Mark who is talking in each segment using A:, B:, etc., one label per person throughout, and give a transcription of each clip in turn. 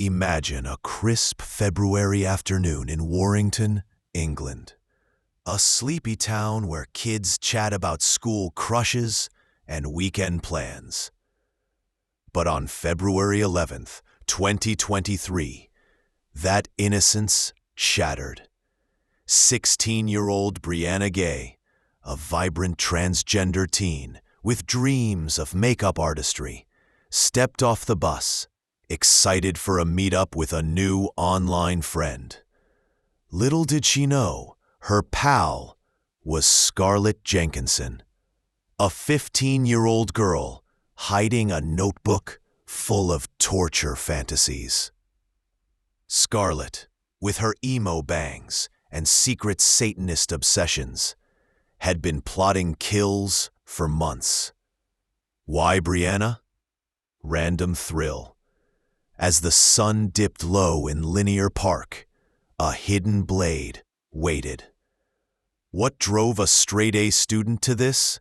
A: Imagine a crisp February afternoon in Warrington, England. A sleepy town where kids chat about school crushes and weekend plans. But on February 11th, 2023, that innocence shattered. 16-year-old Brianna Gay, a vibrant transgender teen with dreams of makeup artistry, stepped off the bus, excited for a meetup with a new online friend. Little did she know, her pal was Scarlett Jenkinson, a 15-year-old girl hiding a notebook full of torture fantasies. Scarlett, with her emo bangs and secret Satanist obsessions, had been plotting kills for months. Why Brianna? Random thrill. As the sun dipped low in Linear Park, a hidden blade waited. What drove a straight-A student to this?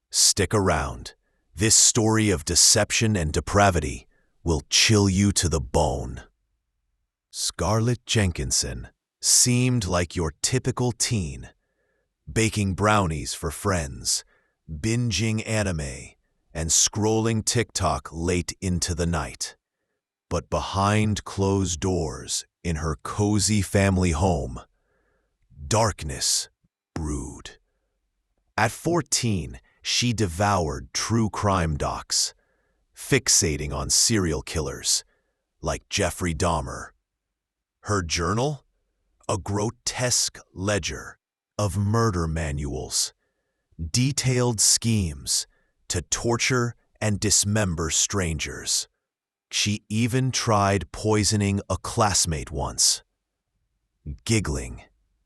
A: Stick around. This story of deception and depravity will chill you to the bone. Scarlett Jenkinson seemed like your typical teen, baking brownies for friends, binging anime, and scrolling TikTok late into the night. But behind closed doors in her cozy family home, darkness brewed. At 14, she devoured true crime docs, fixating on serial killers like Jeffrey Dahmer. Her journal? A grotesque ledger of murder manuals, detailed schemes to torture and dismember strangers. She even tried poisoning a classmate once, giggling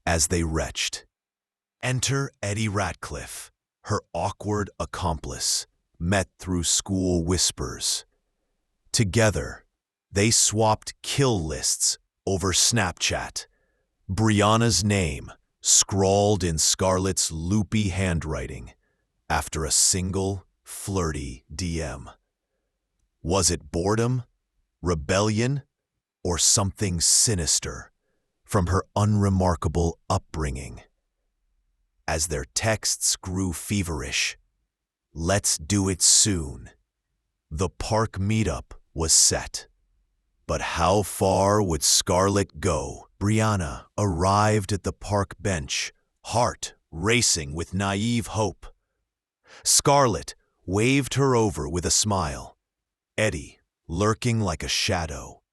A: as they retched. Enter Eddie Ratcliffe, her awkward accomplice, met through school whispers. Together, they swapped kill lists over Snapchat, Brianna's name scrawled in Scarlett's loopy handwriting after a single flirty DM. Was it boredom, rebellion, or something sinister from her unremarkable upbringing? As their texts grew feverish, "Let's do it soon," the park meetup was set. But how far would Scarlett go? Brianna arrived at the park bench, heart racing with naive hope. Scarlett waved her over with a smile, Eddie lurking like a shadow.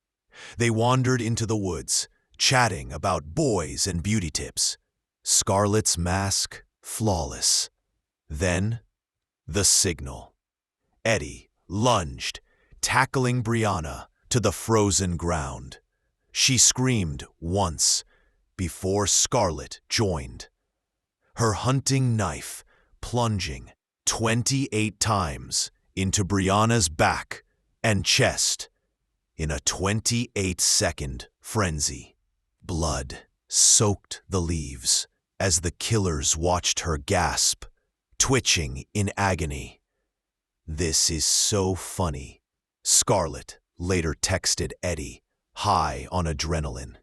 A: They wandered into the woods, chatting about boys and beauty tips, Scarlett's mask flawless. Then, the signal. Eddie lunged, tackling Brianna to the frozen ground. She screamed once before Scarlett joined, her hunting knife plunging 28 times into Brianna's back and chest in a 28-second frenzy. Blood soaked the leaves as the killers watched her gasp, twitching in agony. "This is so funny," Scarlett later texted Eddie, high on adrenaline.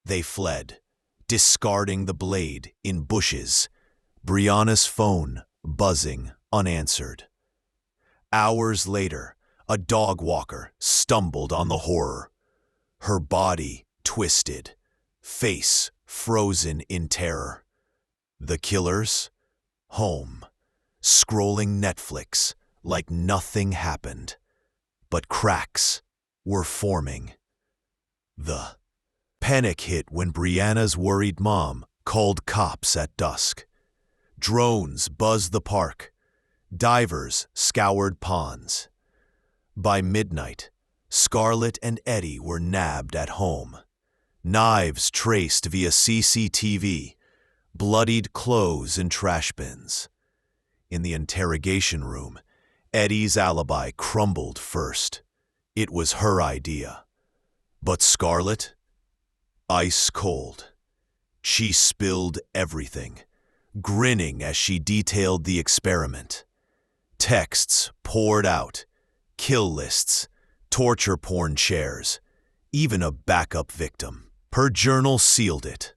A: They fled, discarding the blade in bushes, Brianna's phone buzzing unanswered. Hours later, a dog walker stumbled on the horror, her body twisted, face frozen in terror. The killers? Home, scrolling Netflix like nothing happened. But cracks were forming. The panic hit when Brianna's worried mom called cops at dusk. Drones buzzed the park. Divers scoured ponds. By midnight, Scarlett and Eddie were nabbed at home. Knives traced via CCTV, bloodied clothes in trash bins. In the interrogation room, Eddie's alibi crumbled first. It was her idea. But Scarlett? Ice cold. She spilled everything, grinning as she detailed the experiment. Texts poured out, kill lists, torture porn shares, even a backup victim. Her journal sealed it.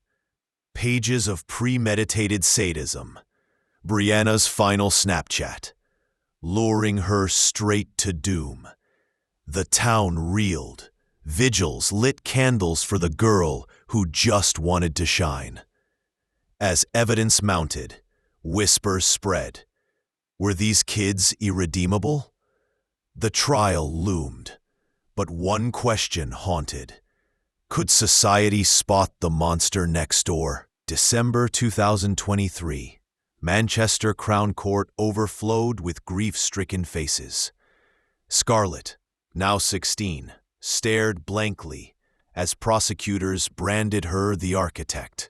A: Pages of premeditated sadism. Brianna's final Snapchat, luring her straight to doom. The town reeled. Vigils lit candles for the girl who just wanted to shine. As evidence mounted, whispers spread. Were these kids irredeemable? The trial loomed, but one question haunted. Could society spot the monster next door? December 2023. Manchester Crown Court overflowed with grief-stricken faces. Scarlett, now 16, stared blankly as prosecutors branded her the architect,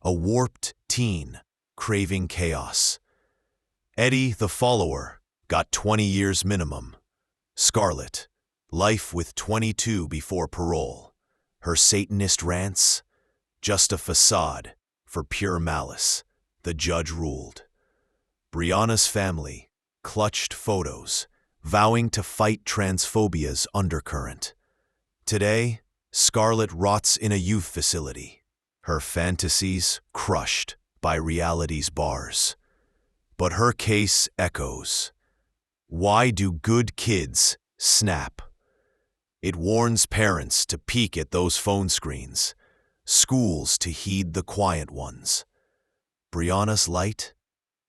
A: a warped teen craving chaos. Eddie, the follower, got 20 years minimum. Scarlett, life with 22 before parole. Her Satanist rants, just a facade for pure malice, the judge ruled. Brianna's family clutched photos, vowing to fight transphobia's undercurrent. Today, Scarlett rots in a youth facility, her fantasies crushed by reality's bars. But her case echoes. Why do good kids snap? It warns parents to peek at those phone screens, schools to heed the quiet ones. Brianna's light,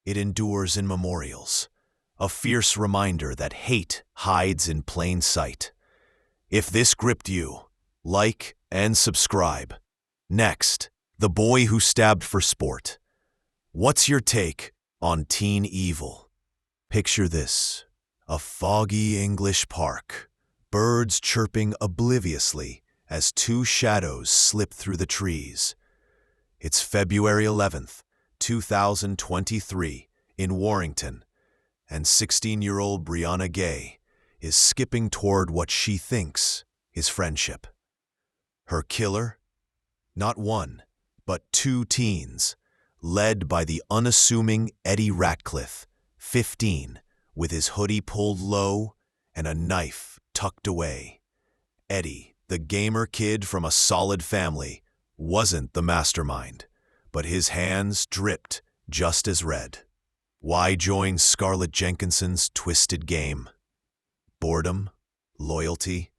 A: it endures in memorials, a fierce reminder that hate hides in plain sight. If this gripped you, like and subscribe. Next, the boy who stabbed for sport. What's your take on teen evil? Picture this, a foggy English park, birds chirping obliviously as two shadows slip through the trees. It's February 11th, 2023, in Warrington, and 16-year-old Brianna Gay is skipping toward what she thinks is friendship. Her killer? Not one, but two teens, led by the unassuming Eddie Ratcliffe, 15, with his hoodie pulled low and a knife tucked away. Eddie, the gamer kid from a solid family, wasn't the mastermind, but his hands dripped just as red. Why join Scarlett Jenkinson's twisted game? Boredom? Loyalty?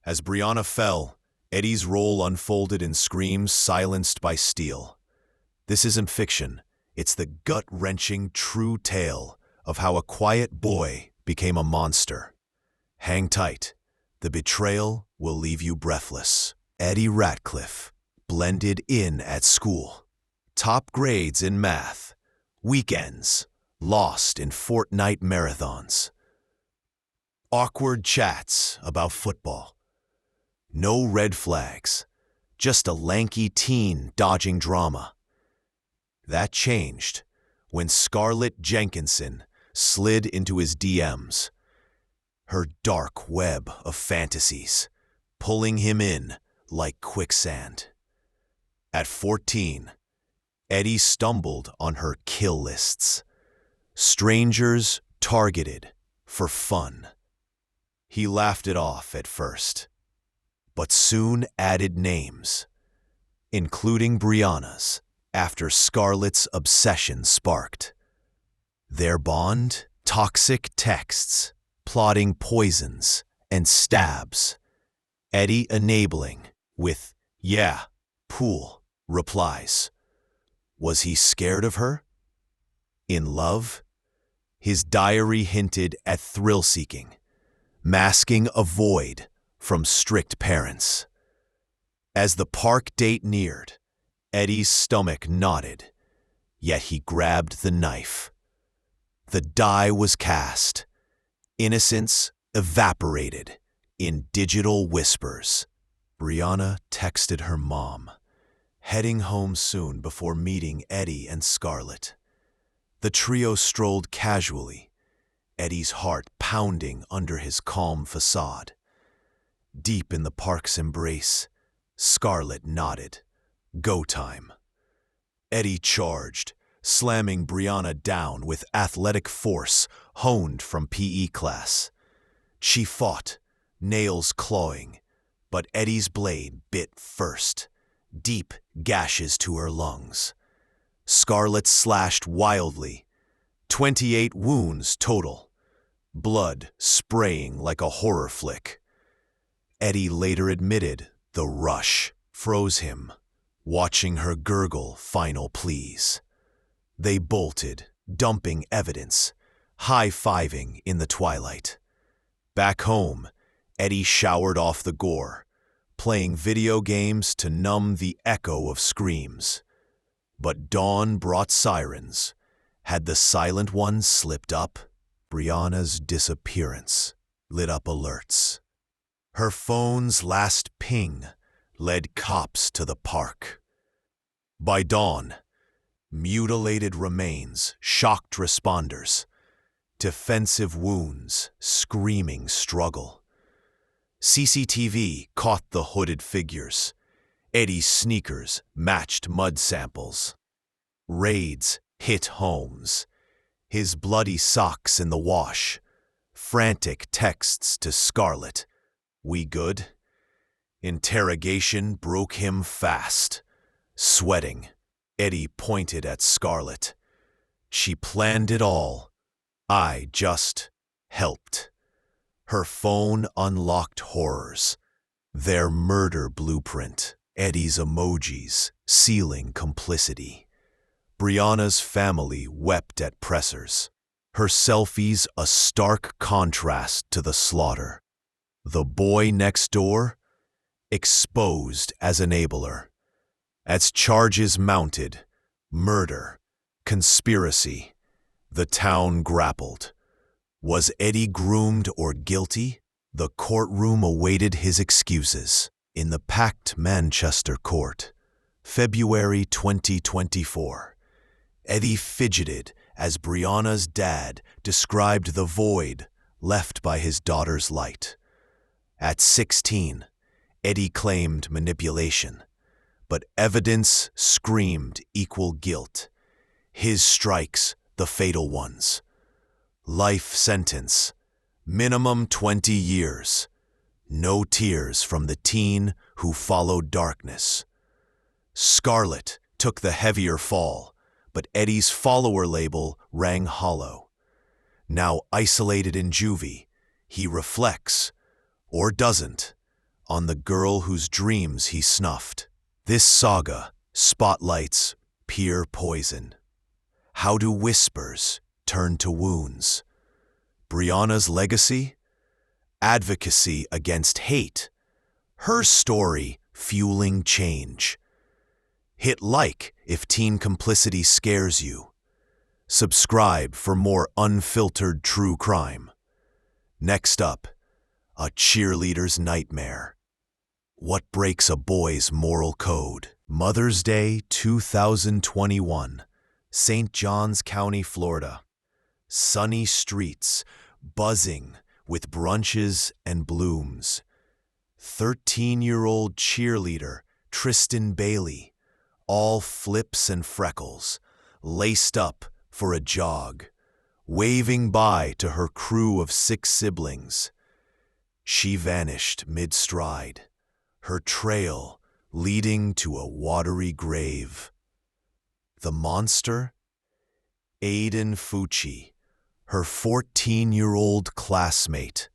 A: As Brianna fell, Eddie's role unfolded in screams silenced by steel. This isn't fiction. It's the gut-wrenching true tale of how a quiet boy became a monster. Hang tight. The betrayal will leave you breathless. Eddie Ratcliffe blended in at school. Top grades in math. Weekends lost in Fortnite marathons. Awkward chats about football. No red flags, just a lanky teen dodging drama. That changed when Scarlett Jenkinson slid into his DMs, her dark web of fantasies, pulling him in like quicksand. At 14, Eddie stumbled on her kill lists. Strangers targeted for fun. He laughed it off at first, but soon added names, including Brianna's, after Scarlett's obsession sparked. Their bond? Toxic texts, plotting poisons and stabs. Eddie enabling with, "Yeah, pool," replies. Was he scared of her? In love? His diary hinted at thrill-seeking, masking a void from strict parents. As the park date neared, Eddie's stomach knotted, yet he grabbed the knife. The die was cast. Innocence evaporated in digital whispers. Brianna texted her mom, heading home soon before meeting Eddie and Scarlett. The trio strolled casually, Eddie's heart pounding under his calm facade. Deep in the park's embrace, Scarlett nodded. Go time. Eddie charged, slamming Brianna down with athletic force honed from PE class. She fought, nails clawing, But Eddie's blade bit first, deep gashes to her lungs. Scarlet slashed wildly, 28 wounds total, blood spraying like a horror flick. Eddie later admitted the rush froze him, watching her gurgle final pleas. They bolted, dumping evidence, high-fiving in the twilight. Back home, Eddie showered off the gore, playing video games to numb the echo of screams. But dawn brought sirens. Had the silent ones slipped up? Brianna's disappearance lit up alerts. Her phone's last ping led cops to the park. By dawn, mutilated remains shocked responders, defensive wounds, screaming struggle. CCTV caught the hooded figures. Eddie's sneakers matched mud samples. Raids hit homes. His bloody socks in the wash. Frantic texts to Scarlett. "We good?" Interrogation broke him fast. Sweating, Eddie pointed at Scarlett. "She planned it all. I just helped." Her phone unlocked horrors. Their murder blueprint, Eddie's emojis, sealing complicity. Brianna's family wept at pressers. Her selfies a stark contrast to the slaughter. The boy next door, exposed as enabler. As charges mounted, murder, conspiracy, the town grappled. Was Eddie groomed or guilty? The courtroom awaited his excuses. In the packed Manchester court, February 2024, Eddie fidgeted as Brianna's dad described the void left by his daughter's light. At 16, Eddie claimed manipulation, but evidence screamed equal guilt. His strikes, the fatal ones. Life sentence, minimum 20 years. No tears from the teen who followed darkness. Scarlett took the heavier fall, but Eddie's follower label rang hollow. Now isolated in juvie, he reflects, or doesn't, on the girl whose dreams he snuffed. This saga spotlights peer poison. How do whispers turn to wounds? Brianna's legacy? Advocacy against hate. Her story fueling change. Hit like if teen complicity scares you. Subscribe for more unfiltered true crime. Next up, a cheerleader's nightmare. What breaks a boy's moral code? Mother's Day 2021, St. Johns County, Florida. Sunny streets, buzzing with brunches and blooms. 13-year-old cheerleader Tristan Bailey, all flips and freckles, laced up for a jog, waving bye to her crew of 6 siblings. She vanished mid-stride, her trail leading to a watery grave. The monster? Aiden Fucci, her 14-year-old classmate,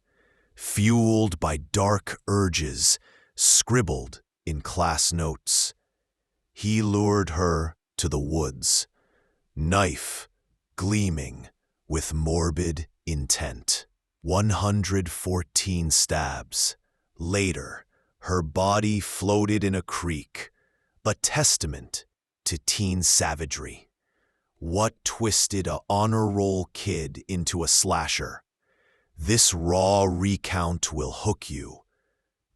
A: fueled by dark urges scribbled in class notes. He lured her to the woods, knife gleaming with morbid intent. 114 stabs. Later, her body floated in a creek, a testament to teen savagery. What twisted a honor roll kid into a slasher? This raw recount will hook you.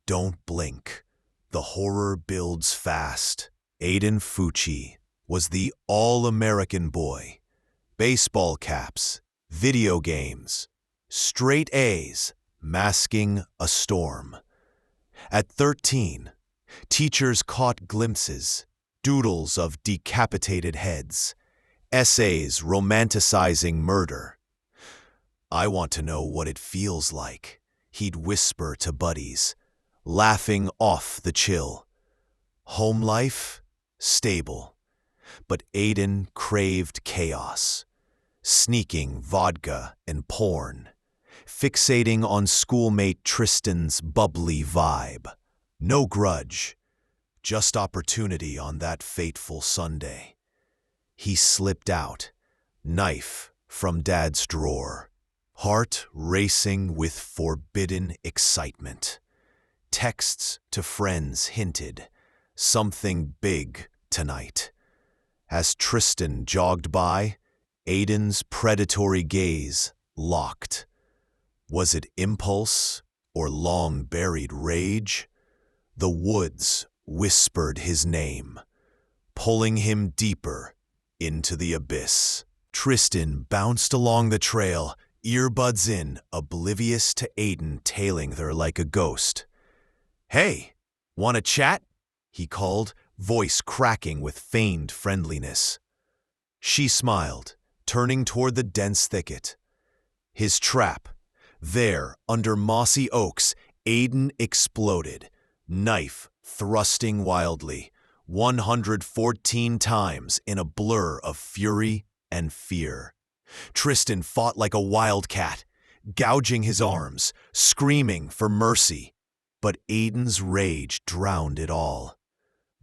A: Don't blink. The horror builds fast. Aiden Fucci was the all-American boy. Baseball caps, video games, straight A's, masking a storm. At 13, teachers caught glimpses, doodles of decapitated heads, essays romanticizing murder. "I want to know what it feels like," he'd whisper to buddies. laughing off the chill. Home life? Stable. But Aiden craved chaos. Sneaking vodka and porn. Fixating on schoolmate Tristan's bubbly vibe. No grudge. Just opportunity on that fateful Sunday. He slipped out, knife from Dad's drawer. Heart racing with forbidden excitement. Texts to friends hinted, something big tonight. As Tristan jogged by, Aiden's predatory gaze locked. Was it impulse or long-buried rage? The woods whispered his name, pulling him deeper into the abyss. Tristan bounced along the trail, earbuds in, oblivious to Aiden tailing there like a ghost. "Hey, wanna chat?" he called, voice cracking with feigned friendliness. She smiled, turning toward the dense thicket. His trap. There, under mossy oaks, Aiden exploded, knife thrusting wildly, 114 times in a blur of fury and fear. Tristan fought like a wildcat, gouging his arms, screaming for mercy. But Aiden's rage drowned it all.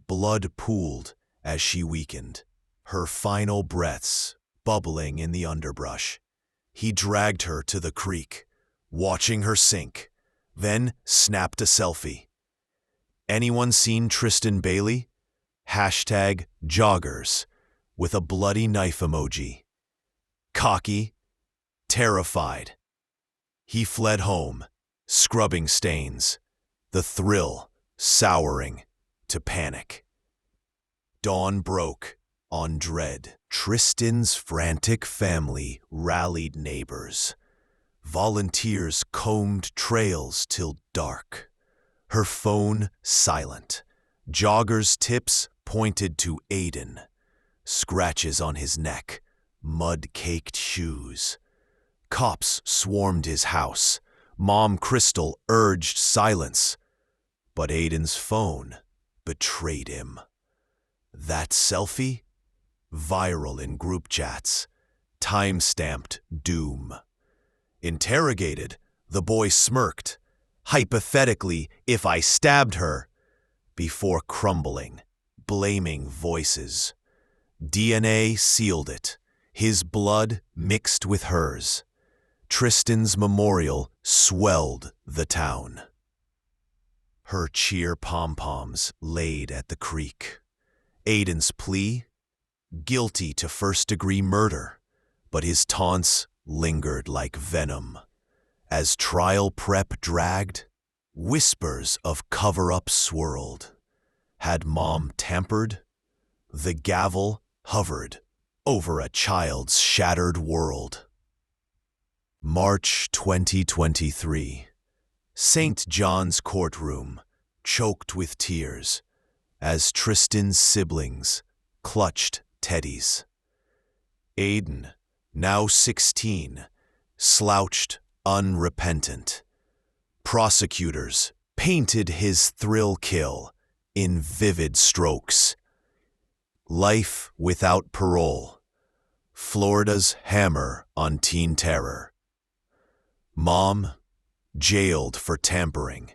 A: Blood pooled as she weakened, her final breaths bubbling in the underbrush. He dragged her to the creek, watching her sink, then snapped a selfie. Anyone seen Tristan Bailey? #joggers with a bloody knife emoji. Cocky, terrified. He fled home, scrubbing stains, the thrill souring to panic. Dawn broke on dread. Tristan's frantic family rallied neighbors. Volunteers combed trails till dark. Her phone silent. Joggers' tips pointed to Aiden. Scratches on his neck, mud-caked shoes. Cops swarmed his house. Mom Crystal urged silence. But Aiden's phone betrayed him. That selfie? Viral in group chats. Time-stamped doom. Interrogated, the boy smirked. Hypothetically, if I stabbed her, before crumbling, blaming voices. DNA sealed it, his blood mixed with hers. Tristan's memorial swelled the town. Her cheer pom-poms laid at the creek. Aiden's plea? Guilty to first-degree murder, but his taunts lingered like venom. As trial prep dragged, whispers of cover-up swirled. Had Mom tampered? The gavel hovered over a child's shattered world. March 2023. St. John's courtroom, choked with tears, as Tristan's siblings clutched teddies. Aiden, now 16, slouched unrepentant. Prosecutors painted his thrill kill in vivid strokes. Life without parole. Florida's hammer on teen terror. Mom, jailed for tampering,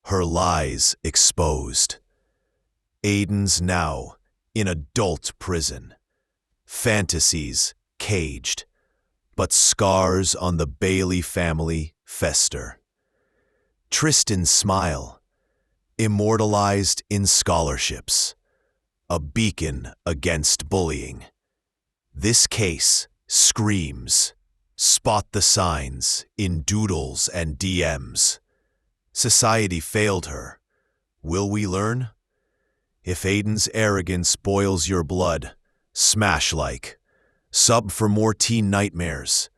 A: her lies exposed. Aiden's now in adult prison. Fantasies caged, but scars on the Bailey family fester. Tristan's smile, immortalized in scholarships, a beacon against bullying. This case screams, spot the signs in doodles and DMs. Society failed her. Will we learn? If Aiden's arrogance boils your blood, smash like. Sub for more teen nightmares.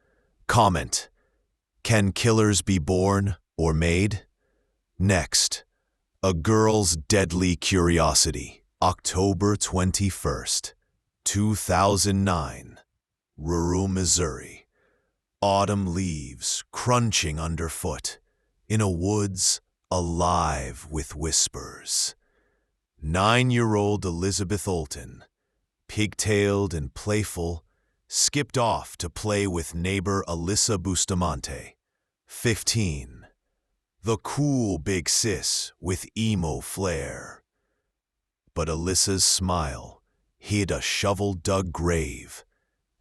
A: Comment. Can killers be born or made? Next, a girl's deadly curiosity. October 21st, 2009. Rural, Missouri. Autumn leaves crunching underfoot. In a woods alive with whispers. 9-year-old Elizabeth Olton, pigtailed and playful, skipped off to play with neighbor Alyssa Bustamante, 15, the cool big sis with emo flair. But Alyssa's smile hid a shovel-dug grave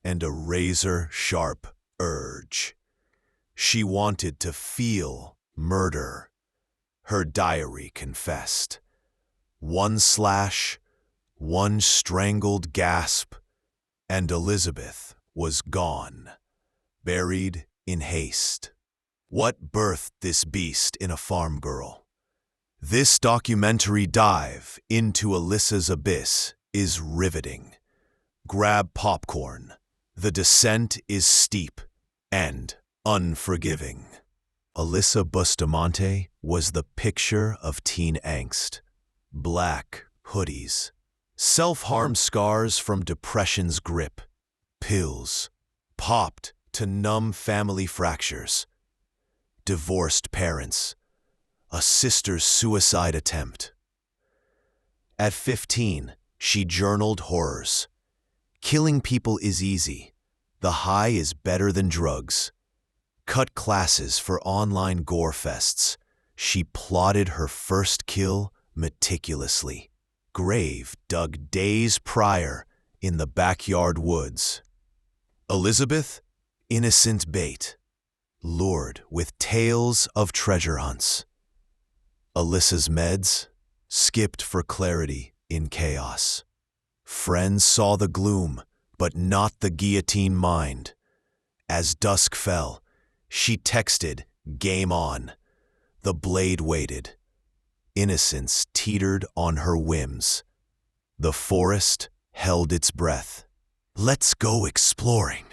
A: and a razor-sharp urge. She wanted to feel murder. Her diary confessed. 1 slash, 1 strangled gasp, and Elizabeth was gone, buried in haste. What birthed this beast in a farm girl? This documentary dive into Alyssa's abyss is riveting. Grab popcorn. The descent is steep and unforgiving. Alyssa Bustamante was the picture of teen angst. Black hoodies, self-harm scars from depression's grip, pills popped to numb family fractures, divorced parents, a sister's suicide attempt. At 15, she journaled horrors. Killing people is easy. The high is better than drugs. Cut classes for online gore fests. She plotted her first kill meticulously. Grave dug days prior in the backyard woods. Elizabeth, innocent bait, lured with tales of treasure hunts. Alyssa's meds, skipped for clarity in chaos. Friends saw the gloom, but not the guillotine mind. As dusk fell, she texted, "Game on." The blade waited. Innocence teetered on her whims. The forest held its breath. "Let's go exploring,"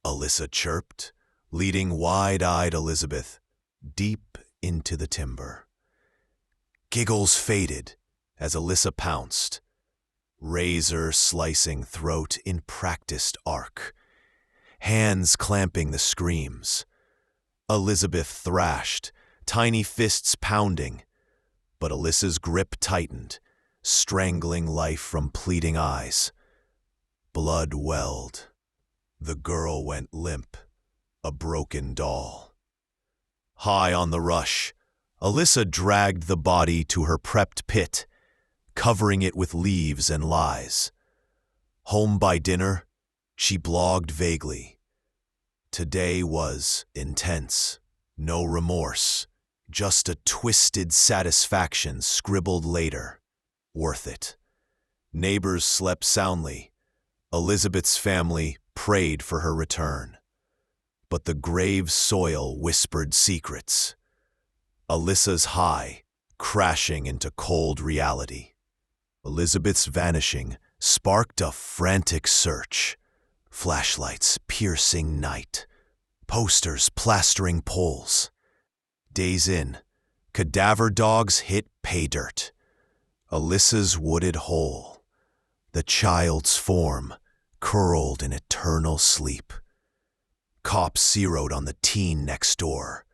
A: Alyssa chirped, leading wide-eyed Elizabeth deep into the timber. Giggles faded as Alyssa pounced, razor-slicing throat in practiced arc, hands clamping the screams. Elizabeth thrashed, tiny fists pounding, but Alyssa's grip tightened, strangling life from pleading eyes. Blood welled. The girl went limp, a broken doll. High on the rush, Alyssa dragged the body to her prepped pit, covering it with leaves and lies. Home by dinner, she blogged vaguely. Today was intense, no remorse. Just a twisted satisfaction scribbled later. Worth it. Neighbors slept soundly. Elizabeth's family prayed for her return. But the grave soil whispered secrets. Alyssa's high, crashing into cold reality. Elizabeth's vanishing sparked a frantic search. Flashlights piercing night. Posters plastering poles. Days in, cadaver dogs hit pay dirt. Alyssa's wooded hole. The child's form curled in eternal sleep. Cops zeroed on the teen next door.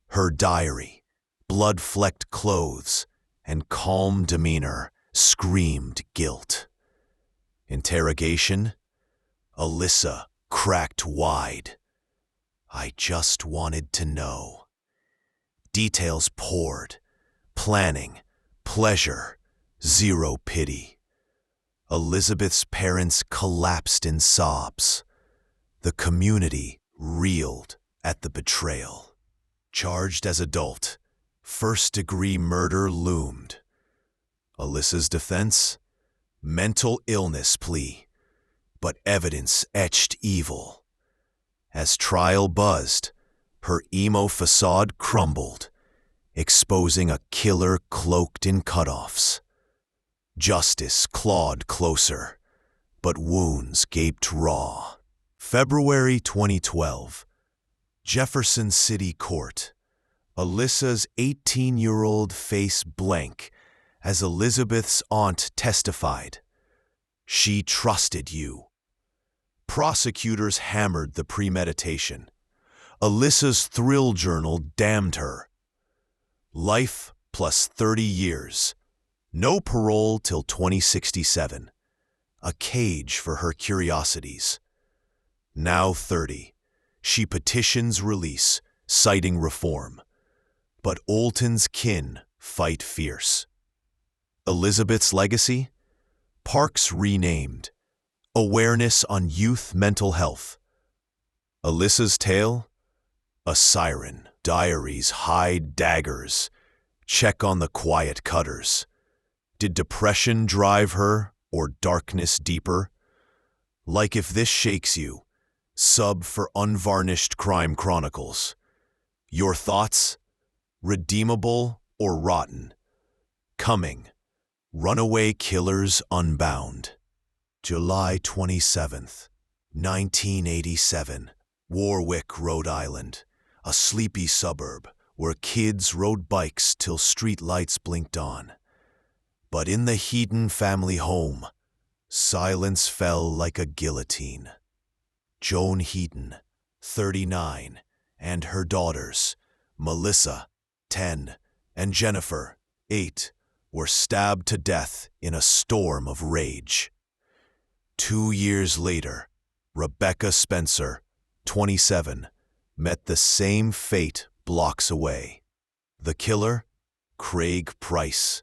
A: Her diary, blood-flecked clothes, and calm demeanor screamed guilt. Interrogation? Alyssa cracked wide. "I just wanted to know." Details poured. Planning, pleasure, zero pity. Elizabeth's parents collapsed in sobs. The community reeled at the betrayal. Charged as adult, first-degree murder loomed. Alyssa's defense? Mental illness plea, but evidence etched evil. As trial buzzed, her emo facade crumbled, exposing a killer cloaked in cutoffs. Justice clawed closer, but wounds gaped raw. February 2012, Jefferson City Court. Alyssa's 18-year-old face blank as Elizabeth's aunt testified. "She trusted you." Prosecutors hammered the premeditation. Alyssa's thrill journal damned her. Life plus 30 years. No parole till 2067. A cage for her curiosities. Now 30. She petitions release, citing reform. But Olton's kin fight fierce. Elizabeth's legacy? Parks renamed. Awareness on youth mental health. Alyssa's tale? A siren. Diaries hide daggers. Check on the quiet cutters. Did depression drive her, or darkness deeper? Like if this shakes you, sub for Unvarnished Crime Chronicles. Your thoughts? Redeemable or rotten? Coming. Runaway Killers Unbound. July 27th, 1987. Warwick, Rhode Island. A sleepy suburb where kids rode bikes till street lights blinked on. But in the Heaton family home, silence fell like a guillotine. Joan Heaton, 39, and her daughters, Melissa, 10, and Jennifer, 8, were stabbed to death in a storm of rage. 2 years later, Rebecca Spencer, 27, met the same fate blocks away. The killer? Craig Price,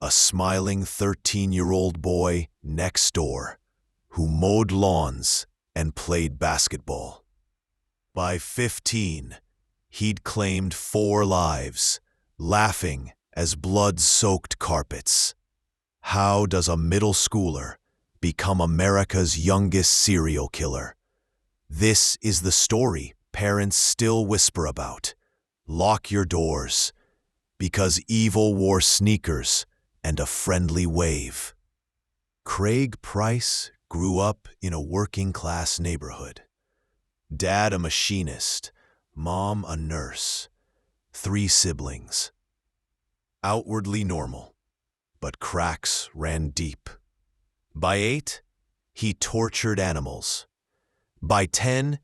A: a smiling 13-year-old boy next door who mowed lawns and played basketball. By 15, he'd claimed 4 lives, laughing as blood-soaked carpets. How does a middle schooler become America's youngest serial killer? This is the story parents still whisper about. Lock your doors, because evil wore sneakers and a friendly wave. Craig Price grew up in a working-class neighborhood. Dad a machinist, mom a nurse, 3 siblings. Outwardly normal, but cracks ran deep. By 8, he tortured animals. By 10,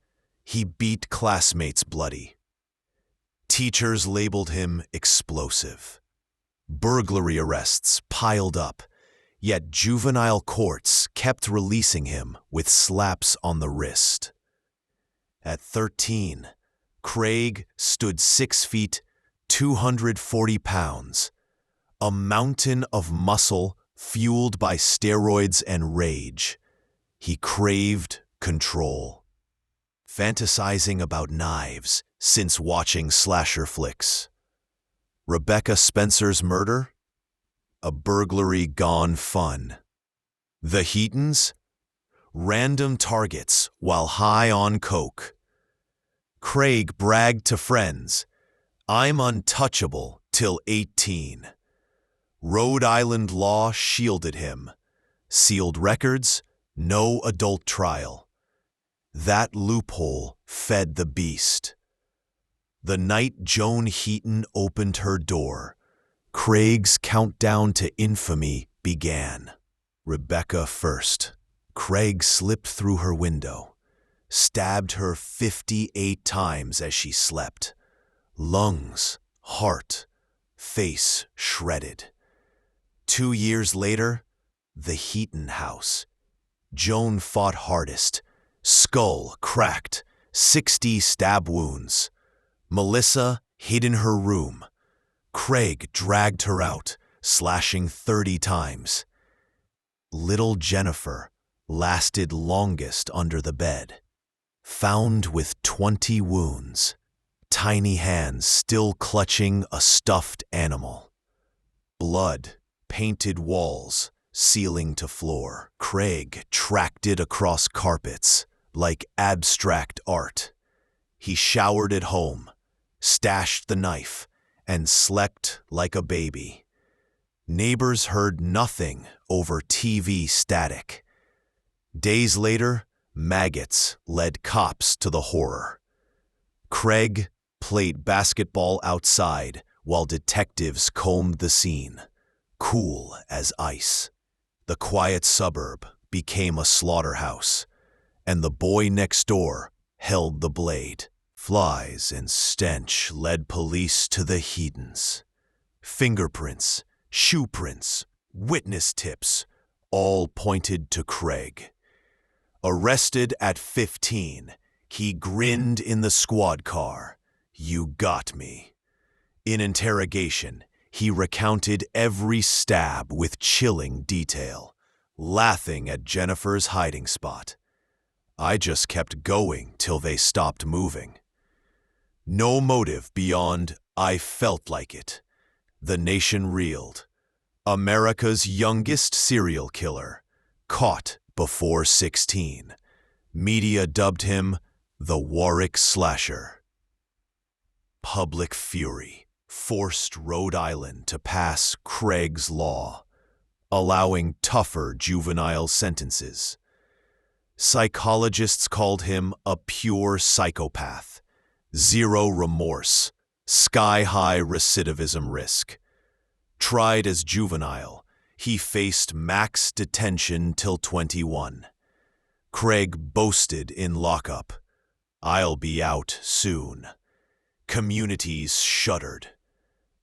A: he beat classmates bloody. Teachers labeled him explosive. Burglary arrests piled up, yet juvenile courts kept releasing him with slaps on the wrist. At 13, Craig stood 6 feet, 240 pounds, a mountain of muscle fueled by steroids and rage. He craved control, fantasizing about knives since watching slasher flicks. Rebecca Spencer's murder? A burglary gone fun. The Heatons? Random targets while high on coke. Craig bragged to friends, "I'm untouchable till 18. Rhode Island law shielded him. Sealed records, no adult trial. That loophole fed the beast. The night Joan Heaton opened her door, Craig's countdown to infamy began. Rebecca first. Craig slipped through her window, stabbed her 58 times as she slept. Lungs, heart, face shredded. 2 years later, the Heaton house. Joan fought hardest. Skull cracked, 60 stab wounds. Melissa hid in her room. Craig dragged her out, slashing 30 times. Little Jennifer lasted longest under the bed, found with 20 wounds, tiny hands still clutching a stuffed animal. Blood, painted walls, ceiling to floor. Craig tracked it across carpets like abstract art. He showered at home, stashed the knife, and slept like a baby. Neighbors heard nothing over TV static. Days later, maggots led cops to the horror. Craig played basketball outside while detectives combed the scene, cool as ice. The quiet suburb became a slaughterhouse, and the boy next door held the blade. Flies and stench led police to the Heatons. Fingerprints, shoe prints, witness tips, all pointed to Craig. Arrested at 15, he grinned in the squad car. "You got me." In interrogation, he recounted every stab with chilling detail, laughing at Jennifer's hiding spot. "I just kept going till they stopped moving." No motive beyond "I felt like it." The nation reeled. America's youngest serial killer, caught before 16. Media dubbed him the Warwick Slasher. Public fury forced Rhode Island to pass Craig's Law, allowing tougher juvenile sentences. Psychologists called him a pure psychopath, zero remorse, sky-high recidivism risk. Tried as juvenile, he faced max detention till 21. Craig boasted in lockup, "I'll be out soon." Communities shuddered.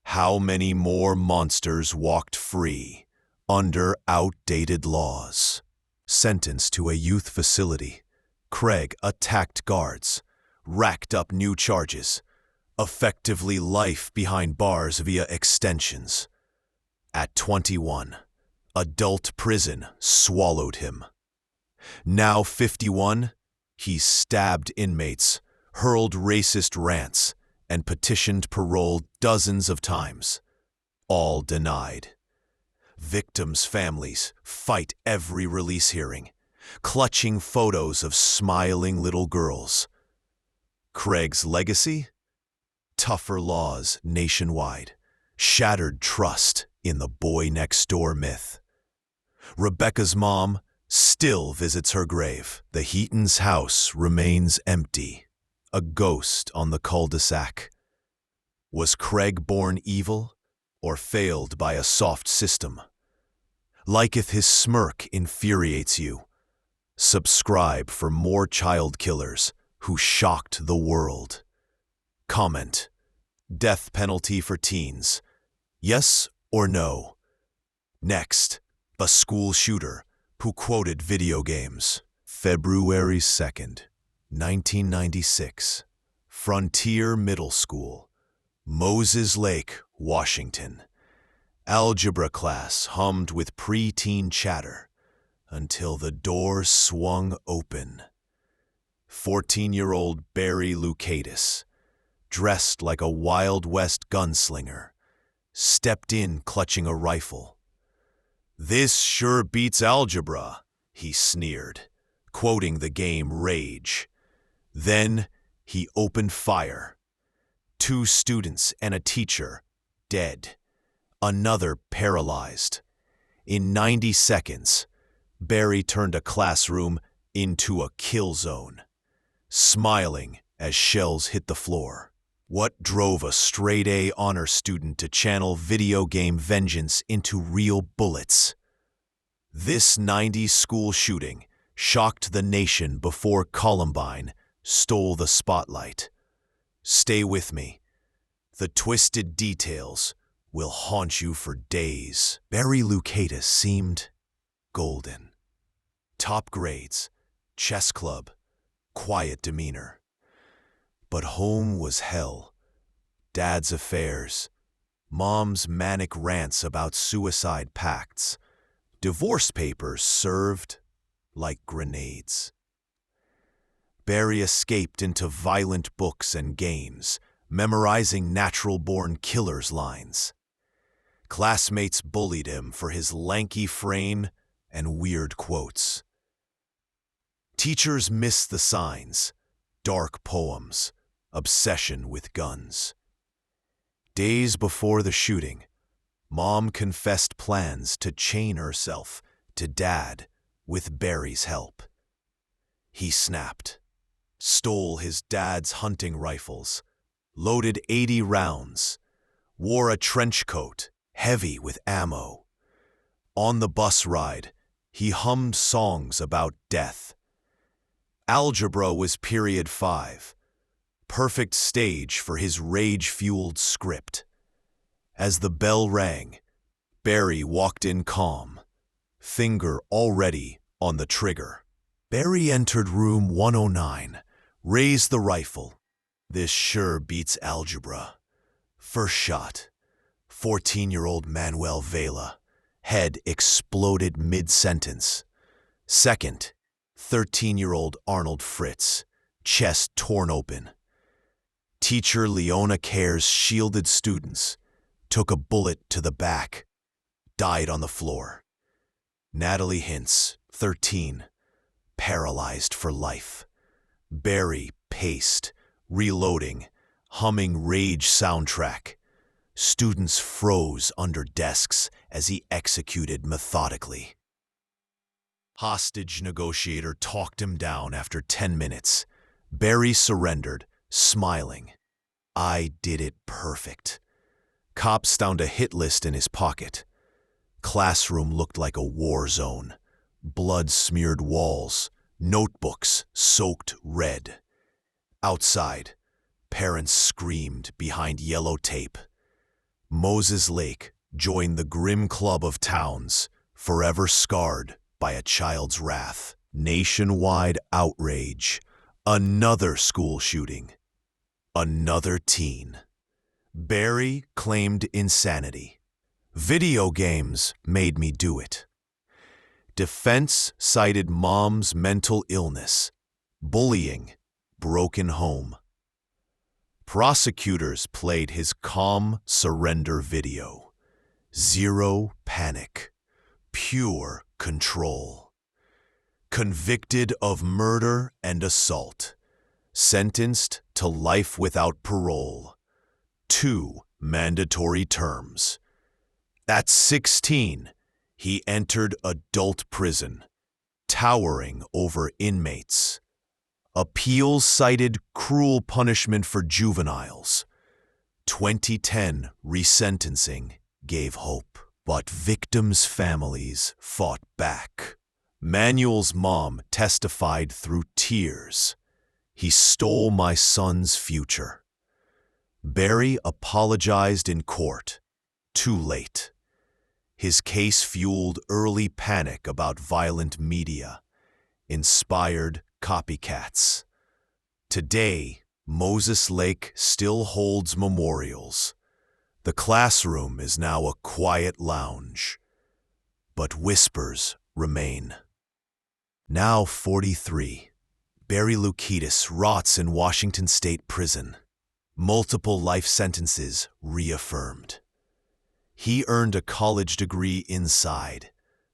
A: How many more monsters walked free under outdated laws? Sentenced to a youth facility, Craig attacked guards, racked up new charges, effectively life behind bars via extensions. At 21, adult prison swallowed him. Now 51, he stabbed inmates, hurled racist rants, and petitioned parole dozens of times, all denied. Victims' families fight every release hearing, clutching photos of smiling little girls. Craig's legacy? Tougher laws nationwide, shattered trust in the boy-next-door myth. Rebecca's mom still visits her grave. The Heaton's house remains empty, a ghost on the cul-de-sac. Was Craig born evil or failed by a soft system? Liketh his smirk infuriates you. Subscribe for more child killers who shocked the world. Comment: death penalty for teens. Yes or no? Next, a school shooter who quoted video games. February 2nd, 1996. Frontier Middle School, Moses Lake, Washington. Algebra class hummed with preteen chatter until the door swung open. 14-year-old Barry Lucatus, dressed like a Wild West gunslinger, stepped in clutching a rifle. "This sure beats algebra," he sneered, quoting the game Rage. Then he opened fire. 2 students and a teacher dead, another paralyzed. In 90 seconds, Barry turned a classroom into a kill zone, smiling as shells hit the floor. What drove a straight-A honor student to channel video game vengeance into real bullets? This 90s school shooting shocked the nation before Columbine stole the spotlight. Stay with me. The twisted details will haunt you for days. Barry Lucatus seemed golden. Top grades, chess club, quiet demeanor. But home was hell. Dad's affairs, mom's manic rants about suicide pacts, divorce papers served like grenades. Barry escaped into violent books and games, memorizing natural-born killers' lines. Classmates bullied him for his lanky frame and weird quotes. Teachers missed the signs, dark poems, obsession with guns. Days before the shooting, Mom confessed plans to chain herself to Dad with Barry's help. He snapped, stole his dad's hunting rifles, loaded 80 rounds, wore a trench coat heavy with ammo. On the bus ride, he hummed songs about death. Algebra was period 5, perfect stage for his rage-fueled script. As the bell rang, Barry walked in calm, finger already on the trigger. Barry entered room 109, raised the rifle. This sure beats algebra. First shot, 14-year-old Manuel Vela. Head exploded mid-sentence. Second, 13-year-old Arnold Fritz. Chest torn open. Teacher Leona Care's shielded students took a bullet to the back, died on the floor. Natalie Hintz, 13, paralyzed for life. Barry paced, reloading, humming Rage soundtrack. Students froze under desks as he executed methodically. Hostage negotiator talked him down after 10 minutes. Barry surrendered, smiling. I did it perfect. Cops found a hit list in his pocket. Classroom looked like a war zone. Blood-smeared walls, notebooks soaked red. Outside, parents screamed behind yellow tape. Moses Lake joined the grim club of towns, forever scarred by a child's wrath. Nationwide outrage. Another school shooting. Another teen. Barry claimed insanity. Video games made me do it. Defense cited mom's mental illness. Bullying, broken home. Prosecutors played his calm surrender video. Zero panic. Pure control. Convicted of murder and assault. Sentenced to life without parole. 2 mandatory terms. At 16, he entered adult prison, towering over inmates. Appeals cited cruel punishment for juveniles. 2010 resentencing gave hope, but victims' families fought back. Manuel's mom testified through tears. He stole my son's future. Barry apologized in court. Too late. His case fueled early panic about violent media, inspired copycats. Today, Moses Lake still holds memorials. The classroom is now a quiet lounge, but whispers remain. Now 43, Barry Lukitis rots in Washington State Prison. Multiple life sentences reaffirmed. He earned a college degree inside,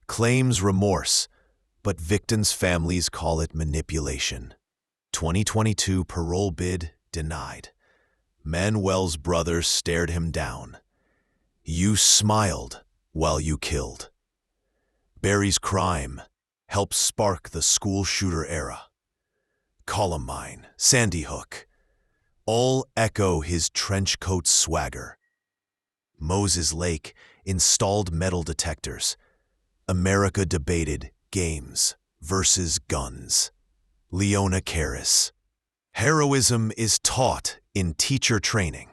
A: claims remorse, but victims' families call it manipulation. 2022 parole bid denied. Manuel's brother stared him down. You smiled while you killed. Barry's crime helped spark the school shooter era. Columbine, Sandy Hook, all echo his trench coat swagger. Moses Lake installed metal detectors. America debated games versus guns. Leona Caris. Heroism is taught in teacher training.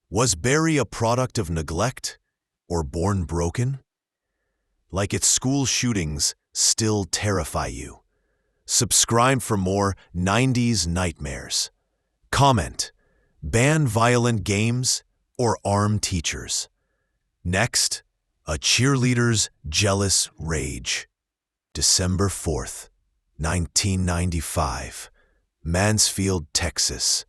A: Was Barry a product of neglect or born broken? Like its school shootings still terrify you. Subscribe for more 90s nightmares. Comment, ban violent games or arm teachers. Next, a cheerleader's jealous rage. December 4th, 1995, Mansfield, Texas,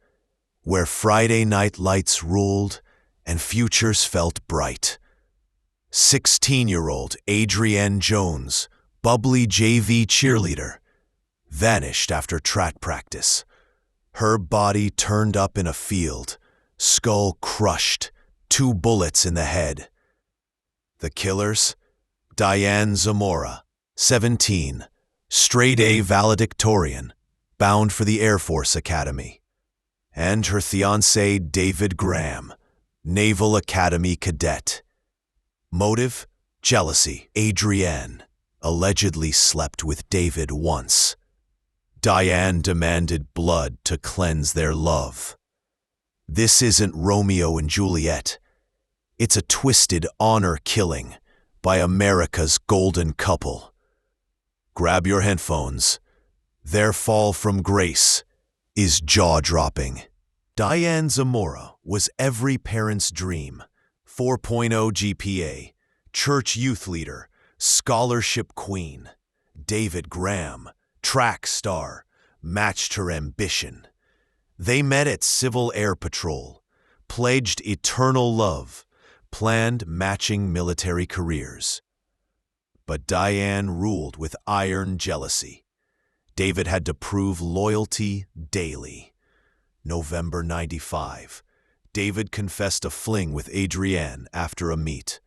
A: where Friday night lights ruled and futures felt bright. 16-year-old Adrienne Jones, bubbly JV cheerleader, vanished after track practice. Her body turned up in a field, skull crushed, 2 bullets in the head. The killers? Diane Zamora, 17, straight-A valedictorian, bound for the Air Force Academy. And her fiancé David Graham, Naval Academy cadet. Motive? Jealousy. Adrienne allegedly slept with David once. Diane demanded blood to cleanse their love. This isn't Romeo and Juliet. It's a twisted honor killing by America's golden couple. Grab your headphones. Their fall from grace is jaw-dropping. Diane Zamora was every parent's dream. 4.0 GPA, church youth leader, scholarship queen. David Graham, track star, matched her ambition. They met at Civil Air Patrol, pledged eternal love, planned matching military careers. But Diane ruled with iron jealousy. David had to prove loyalty daily. November 95. David confessed a fling with Adrienne after a meet.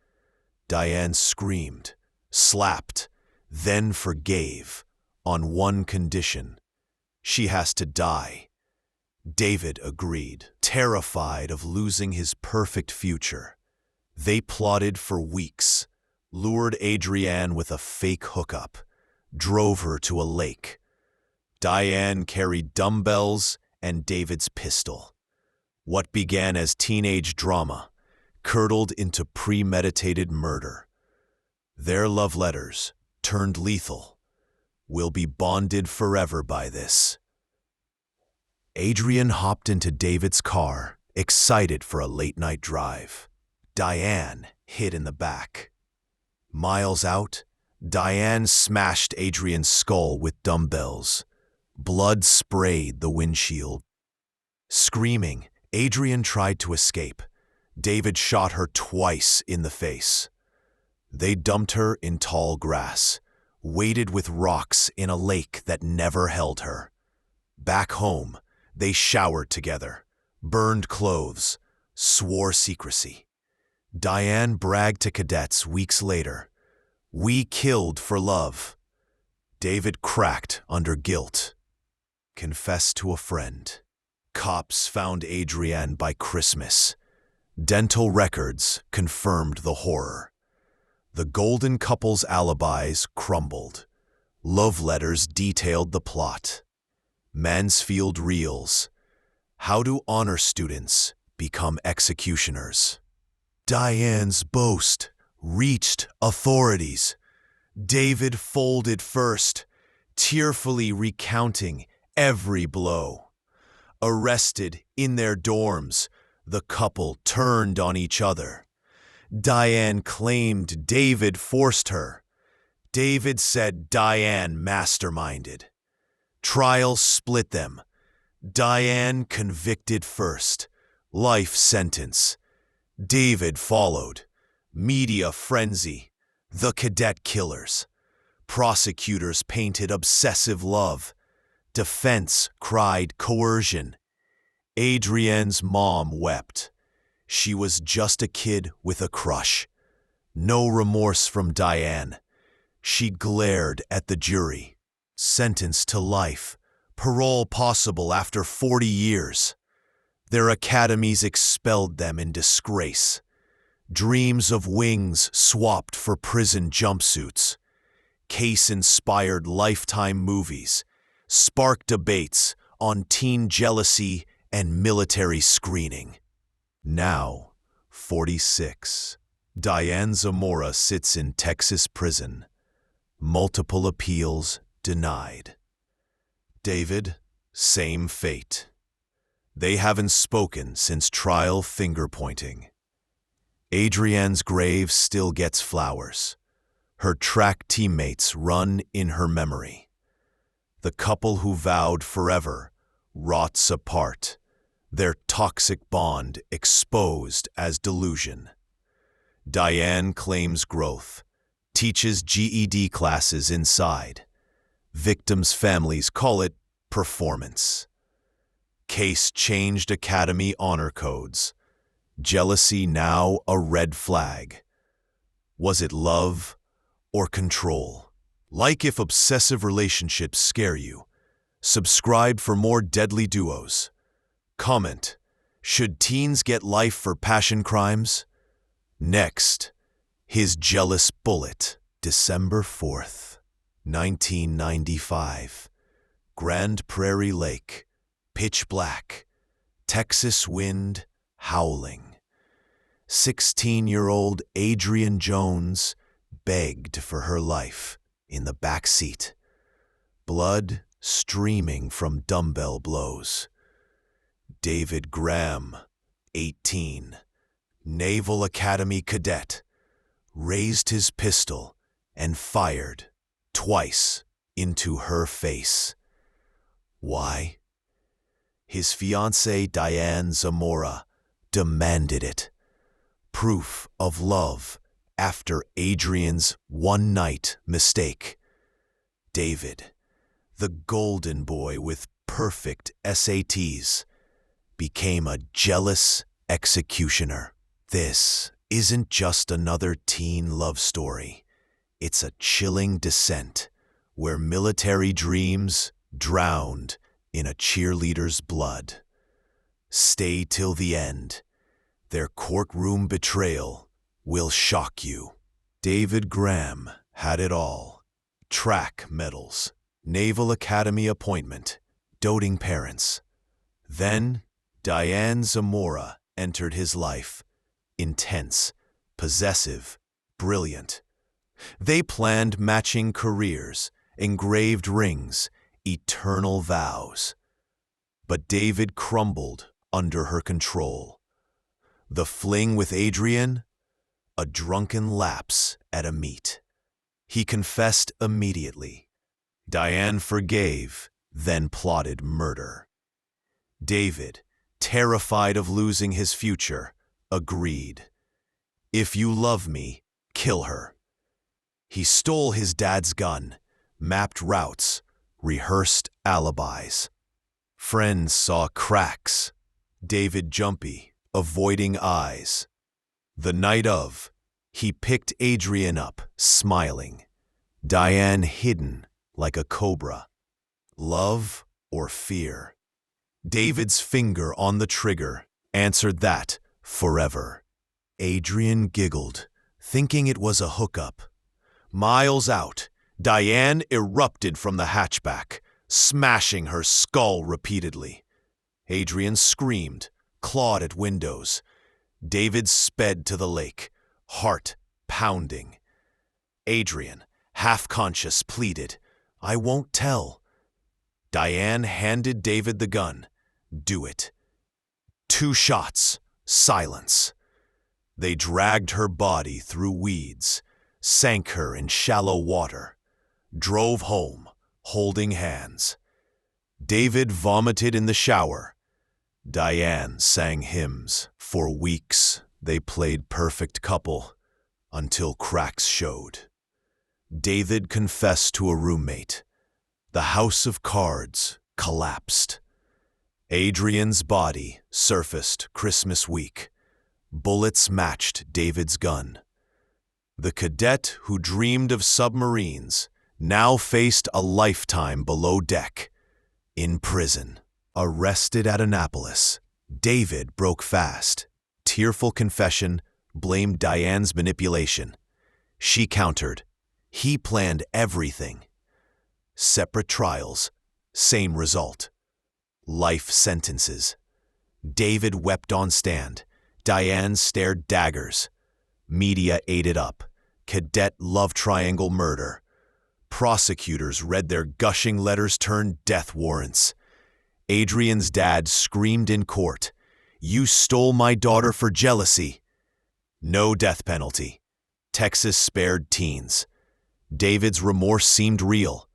A: Diane screamed, slapped, then forgave, on one condition: she has to die. David agreed, terrified of losing his perfect future. They plotted for weeks, lured Adrienne with a fake hookup, drove her to a lake. Diane carried dumbbells and David's pistol. What began as teenage drama curdled into premeditated murder. Their love letters turned lethal. We'll be bonded forever by this. Adrienne hopped into David's car, excited for a late-night drive. Diane hid in the back. Miles out, Diane smashed Adrienne's skull with dumbbells. Blood sprayed the windshield. Screaming, Adrienne tried to escape. David shot her twice in the face. They dumped her in tall grass, weighted with rocks in a lake that never held her. Back home, they showered together, burned clothes, swore secrecy. Diane bragged to cadets weeks later, "We killed for love." David cracked under guilt. Confessed to a friend. Cops found Adrienne by Christmas. Dental records confirmed the horror. The golden couple's alibis crumbled. Love letters detailed the plot. Mansfield reels. How do honor students become executioners? Diane's boast reached authorities. David folded first, tearfully recounting every blow. Arrested in their dorms, the couple turned on each other. Diane claimed David forced her. David said Diane masterminded. Trial split them. Diane convicted first. Life sentence. David followed. Media frenzy. The cadet killers. Prosecutors painted obsessive love. Defense cried coercion. Adrienne's mom wept. She was just a kid with a crush. No remorse from Diane. She glared at the jury. Sentenced to life. Parole possible after 40 years. Their academies expelled them in disgrace. Dreams of wings swapped for prison jumpsuits. Case inspired Lifetime movies. Sparked debates on teen jealousy and military screening. Now, 46. Diane Zamora sits in Texas prison. Multiple appeals denied. David, same fate. They haven't spoken since trial finger-pointing. Adrienne's grave still gets flowers. Her track teammates run in her memory. The couple who vowed forever rots apart, their toxic bond exposed as delusion. Diane claims growth, teaches GED classes inside. Victims' families call it performance. Case changed academy honor codes. Jealousy now a red flag. Was it love or control? Like if obsessive relationships scare you. Subscribe for more deadly duos. Comment, should teens get life for passion crimes? Next, his jealous bullet. December 4th, 1995. Grand Prairie Lake, pitch black. Texas wind howling. 16-year-old Adrian Jones begged for her life in the back seat, blood streaming from dumbbell blows. David Graham, 18, Naval Academy cadet, raised his pistol and fired twice into her face. Why? His fiancée Diane Zamora demanded it. Proof of love after Adrian's one-night mistake. David, the golden boy with perfect SATs, became a jealous executioner. This isn't just another teen love story. It's a chilling descent where military dreams drowned in a cheerleader's blood. Stay till the end. Their courtroom betrayal will shock you. David Graham had it all. Track medals, Naval Academy appointment, doting parents. Then, Diane Zamora entered his life. Intense, possessive, brilliant. They planned matching careers, engraved rings, eternal vows. But David crumbled under her control. The fling with Adrian? A drunken lapse at a meet. He confessed immediately. Diane forgave, then plotted murder. David, terrified of losing his future, agreed. If you love me, kill her. He stole his dad's gun, mapped routes, rehearsed alibis. Friends saw cracks. David jumpy, avoiding eyes. The night of, he picked Adrian up, smiling. Diane hidden like a cobra. Love or fear? David's finger on the trigger answered that forever. Adrian giggled, thinking it was a hookup. Miles out, Diane erupted from the hatchback, smashing her skull repeatedly. Adrian screamed, clawed at windows. David sped to the lake, heart pounding. Adrian, half-conscious, pleaded, I won't tell. Diane handed David the gun. Do it. 2 shots, silence. They dragged her body through weeds, sank her in shallow water, drove home, holding hands. David vomited in the shower. Diane sang hymns. For weeks, they played perfect couple, until cracks showed. David confessed to a roommate. The house of cards collapsed. Adrian's body surfaced Christmas week. Bullets matched David's gun. The cadet who dreamed of submarines now faced a lifetime below deck, in prison. Arrested at Annapolis, David broke fast. Tearful confession blamed Diane's manipulation. She countered. He planned everything. Separate trials, same result. Life sentences. David wept on stand. Diane stared daggers. Media ate it up. Cadet love triangle murder. Prosecutors read their gushing letters turned death warrants. Adrian's dad screamed in court, You stole my daughter for jealousy. No death penalty. Texas spared teens. David's remorse seemed real,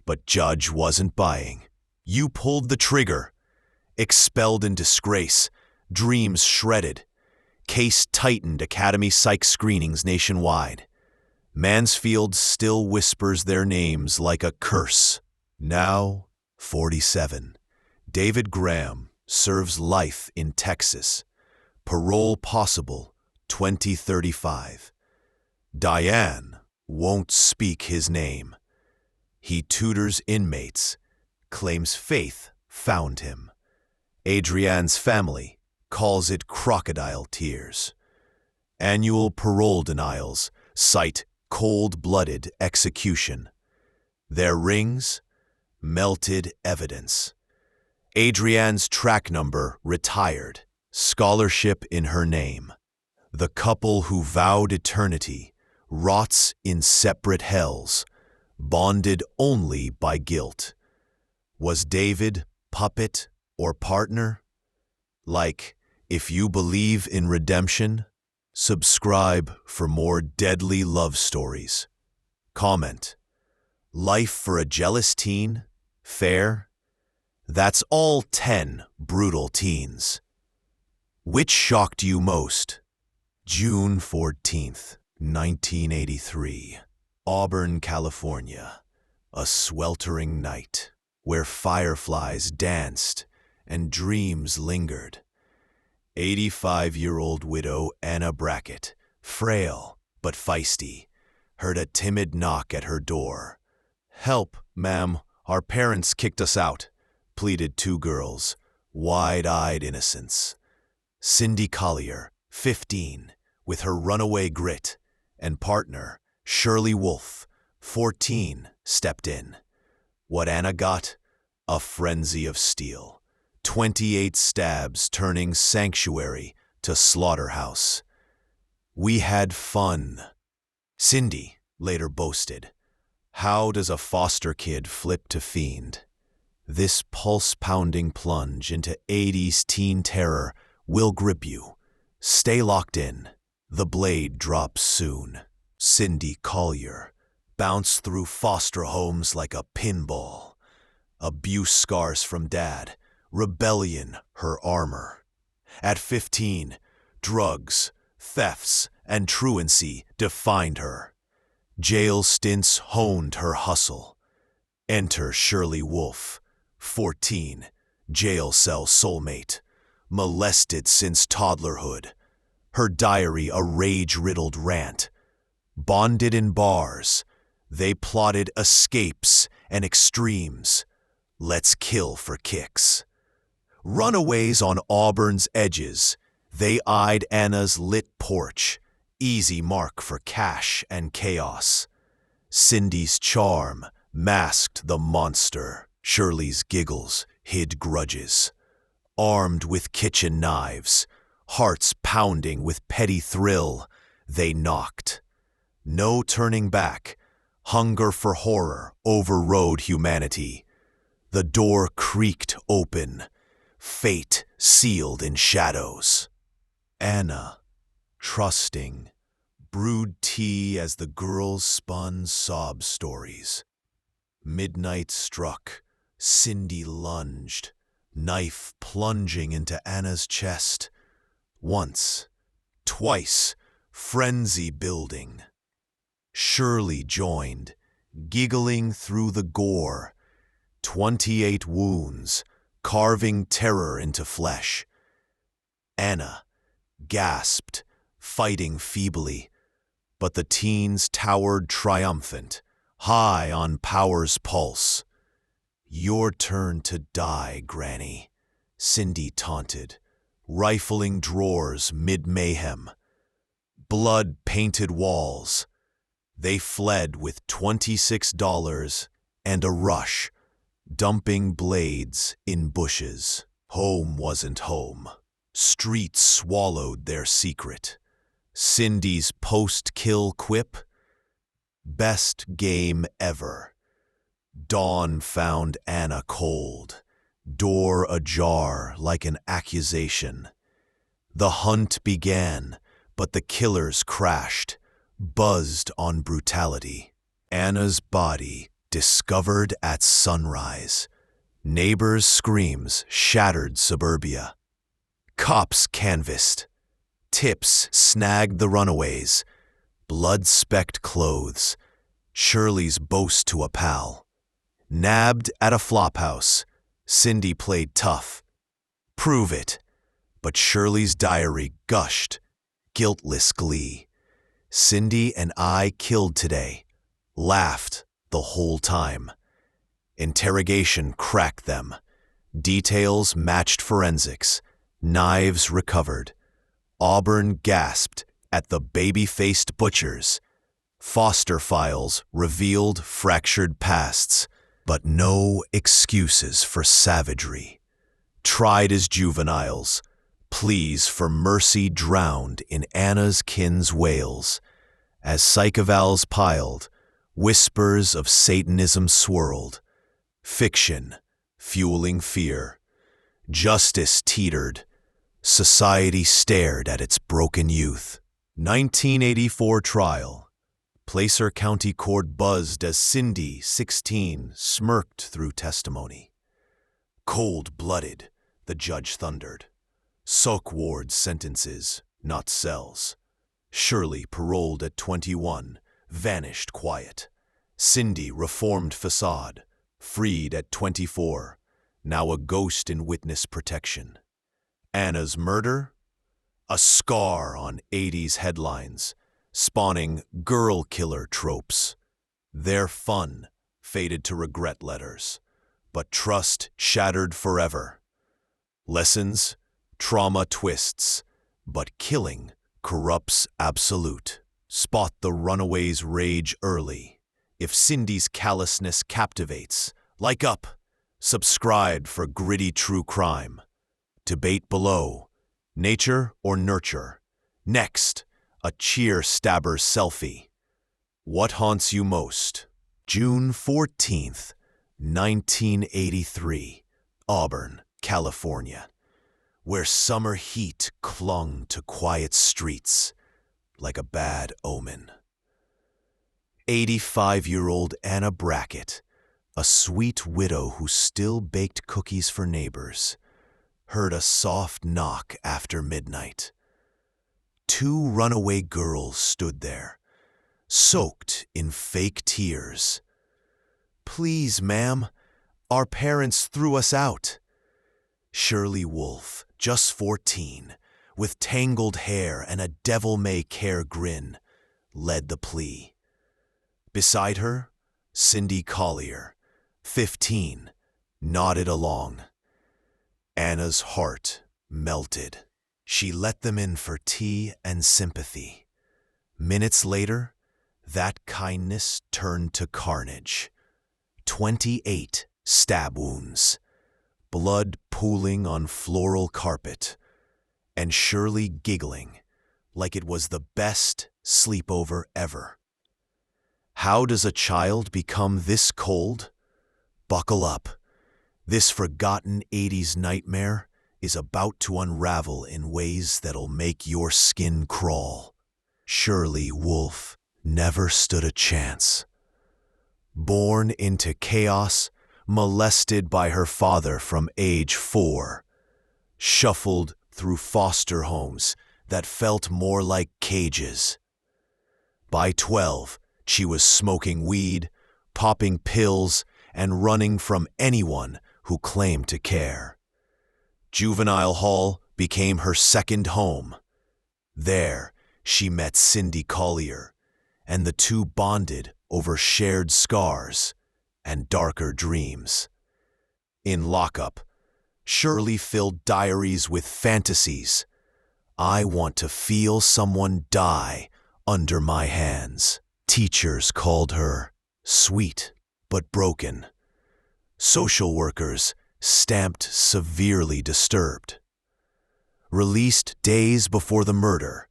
A: but judge wasn't buying. You pulled the trigger. Expelled in disgrace. Dreams shredded. Case tightened Academy Psych screenings nationwide. Mansfield still whispers their names like a curse. Now, 47. David Graham serves life in Texas. Parole possible, 2035. Diane won't speak his name. He tutors inmates, claims faith found him. Adrian's family calls it crocodile tears. Annual parole denials cite cold-blooded execution. Their rings? Melted evidence. Adrian's track number retired, scholarship in her name. The couple who vowed eternity rots in separate hells, bonded only by guilt. Was David puppet or partner? Like, if you believe in redemption, subscribe for more deadly love stories. Comment: life for a jealous teen? Fair? That's all 10 brutal teens. Which shocked you most? June 14th, 1983. Auburn, California. A sweltering night where fireflies danced and dreams lingered. 85-year-old widow Anna Brackett, frail but feisty, heard a timid knock at her door. "Help, ma'am, our parents kicked us out," pleaded two girls, wide-eyed innocence. Cindy Collier, 15, with her runaway grit, and partner, Shirley Wolf, 14, stepped in. What Anna got? A frenzy of steel. 28 stabs turning sanctuary to slaughterhouse. "We had fun," Cindy later boasted. How does a foster kid flip to fiend? This pulse-pounding plunge into 80s teen terror will grip you. Stay locked in. The blade drops soon. Cindy Collier bounced through foster homes like a pinball. Abuse scars from dad, rebellion her armor. At 15, drugs, thefts, and truancy defined her. Jail stints honed her hustle. Enter Shirley Wolf, 14, jail cell soulmate, molested since toddlerhood. Her diary a rage-riddled rant. Bonded in bars, they plotted escapes and extremes. Let's kill for kicks. Runaways on Auburn's edges, they eyed Anna's lit porch, easy mark for cash and chaos. Cindy's charm masked the monster. Shirley's giggles hid grudges. Armed with kitchen knives, hearts pounding with petty thrill, they knocked. No turning back. Hunger for horror overrode humanity. The door creaked open. Fate sealed in shadows. Anna, trusting, brewed tea as the girls spun sob stories. Midnight struck. Cindy lunged, knife plunging into Anna's chest. Once, twice, frenzy building. Shirley joined, giggling through the gore. 28 wounds, carving terror into flesh. Anna gasped, fighting feebly, but the teens towered triumphant, high on power's pulse. "Your turn to die, Granny," Cindy taunted, rifling drawers mid-mayhem. Blood-painted walls. They fled with $26 and a rush, dumping blades in bushes. Home wasn't home. Streets swallowed their secret. Cindy's post-kill quip? Best game ever. Dawn found Anna cold, door ajar like an accusation. The hunt began, but the killers crashed, buzzed on brutality. Anna's body discovered at sunrise. Neighbors' screams shattered suburbia. Cops canvassed. Tips snagged the runaways. Blood-specked clothes. Shirley's boast to a pal. Nabbed at a flophouse. Cindy played tough. Prove it. But Shirley's diary gushed. Guiltless glee. Cindy and I killed today. Laughed the whole time. Interrogation cracked them. Details matched forensics. Knives recovered. Auburn gasped at the baby-faced butchers. Foster files revealed fractured pasts, but no excuses for savagery. Tried as juveniles, Pleas for mercy drowned in Anna's kin's wails. As psychovals piled, whispers of Satanism swirled. Fiction, fueling fear. Justice teetered. Society stared at its broken youth. 1984 trial. Placer County Court buzzed as Cindy, 16, smirked through testimony. Cold-blooded, the judge thundered. Soak ward sentences, not cells. Shirley, paroled at 21, vanished quiet. Cindy, reformed facade, freed at 24, now a ghost in witness protection. Anna's murder? A scar on 80s headlines, spawning girl killer tropes. Their fun faded to regret letters, but trust shattered forever. Lessons, trauma twists, but killing corrupts absolute. Spot the runaway's rage early. If Cindy's callousness captivates, like up, subscribe for gritty true crime. Debate below, nature or nurture. Next, a cheer stabber selfie. What haunts you most? June 14th, 1983, Auburn, California, where summer heat clung to quiet streets like a bad omen. 85-year-old Anna Brackett, a sweet widow who still baked cookies for neighbors, heard a soft knock after midnight. 2 runaway girls stood there, soaked in fake tears. "Please, ma'am, our parents threw us out." Shirley Wolf, just 14, with tangled hair and a devil-may-care grin, led the plea. Beside her, Cindy Collier, 15, nodded along. Anna's heart melted. She let them in for tea and sympathy. Minutes later, that kindness turned to carnage. 28 stab wounds, blood pooling on floral carpet, and Shirley giggling like it was the best sleepover ever. How does a child become this cold? Buckle up. This forgotten 80s nightmare is about to unravel in ways that'll make your skin crawl. Shirley Wolf never stood a chance. Born into chaos, molested by her father from age 4, shuffled through foster homes that felt more like cages. By 12, she was smoking weed, popping pills, and running from anyone who claimed to care. Juvenile hall became her second home. There, she met Cindy Collier, and the two bonded over shared scars and darker dreams. In lockup, Shirley filled diaries with fantasies. "I want to feel someone die under my hands." Teachers called her sweet but broken. Social workers stamped severely disturbed. Released days before the murder,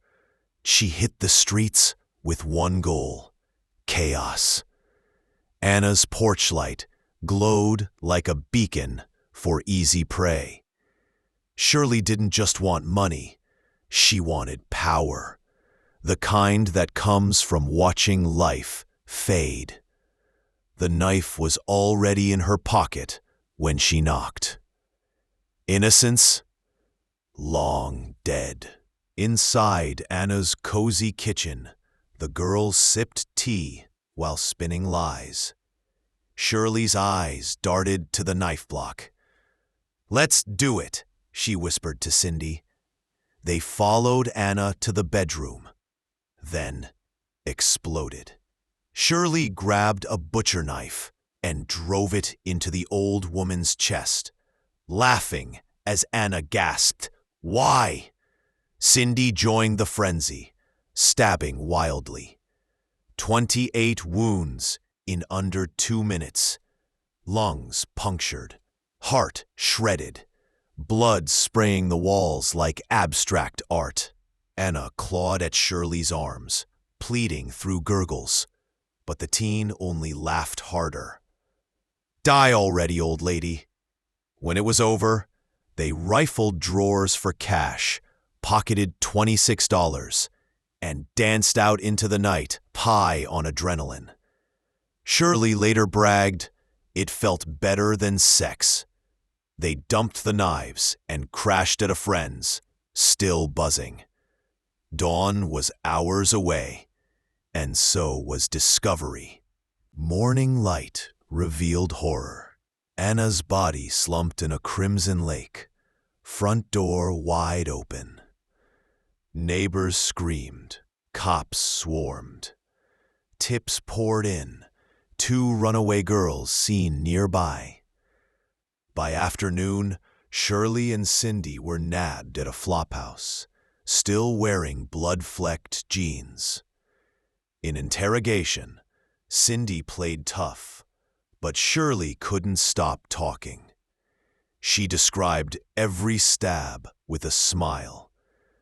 A: she hit the streets with one goal: chaos. Anna's porch light glowed like a beacon for easy prey. Shirley didn't just want money, she wanted power, the kind that comes from watching life fade. The knife was already in her pocket when she knocked. Innocence? Long dead. Inside Anna's cozy kitchen, the girls sipped tea while spinning lies. Shirley's eyes darted to the knife block. "Let's do it," she whispered to Cindy. They followed Anna to the bedroom, then exploded. Shirley grabbed a butcher knife and drove it into the old woman's chest, laughing as Anna gasped, "Why?" Cindy joined the frenzy, stabbing wildly. 28 wounds in under 2 minutes. Lungs punctured, heart shredded, blood spraying the walls like abstract art. Anna clawed at Shirley's arms, pleading through gurgles, but the teen only laughed harder. "Die already, old lady." When it was over, they rifled drawers for cash, pocketed $26, and danced out into the night, high on adrenaline. Shirley later bragged, "It felt better than sex." They dumped the knives and crashed at a friend's, still buzzing. Dawn was hours away, and so was discovery. Morning light revealed horror. Anna's body slumped in a crimson lake, front door wide open. Neighbors screamed, cops swarmed. Tips poured in, 2 runaway girls seen nearby. By afternoon, Shirley and Cindy were nabbed at a flophouse, still wearing blood-flecked jeans. In interrogation, Cindy played tough, but Shirley couldn't stop talking. She described every stab with a smile,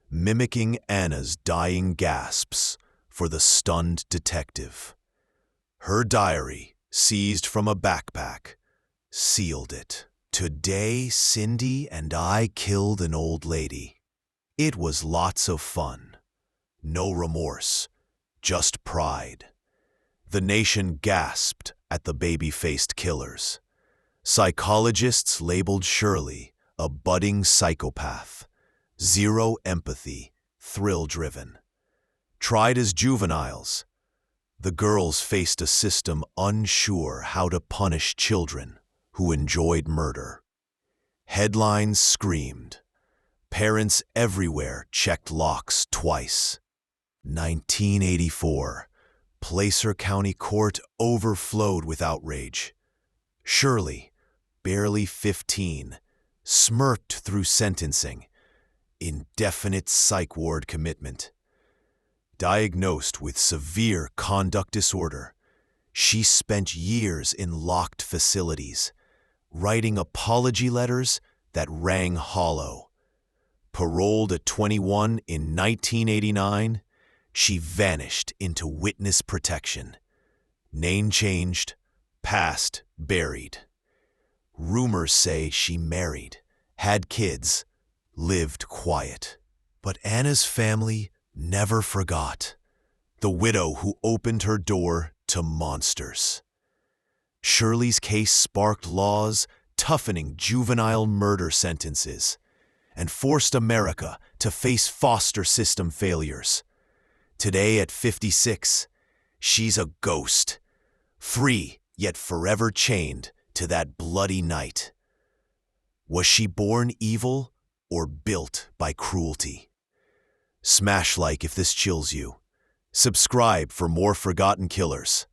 A: mimicking Anna's dying gasps for the stunned detective. Her diary, seized from a backpack, sealed it. "Today, Cindy and I killed an old lady. It was lots of fun. No remorse, just pride." The nation gasped at the baby-faced killers. Psychologists labeled Shirley a budding psychopath, zero empathy, thrill-driven. Tried as juveniles, the girls faced a system unsure how to punish children who enjoyed murder. Headlines screamed. Parents everywhere checked locks twice. 1984. Placer County Court overflowed with outrage. Shirley, barely 15, smirked through sentencing. Indefinite psych ward commitment. Diagnosed with severe conduct disorder, she spent years in locked facilities, writing apology letters that rang hollow. Paroled at 21 in 1989, she vanished into witness protection. Name changed, past buried. Rumors say she married, had kids, lived quiet. But Anna's family never forgot. The widow who opened her door to monsters. Shirley's case sparked laws toughening juvenile murder sentences and forced America to face foster system failures. Today at 56, she's a ghost, free yet forever chained to that bloody night. Was she born evil or built by cruelty? Smash like if this chills you. Subscribe for more forgotten killers.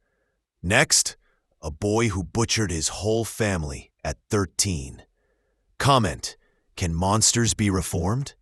A: Next, a boy who butchered his whole family at 13. Comment, can monsters be reformed?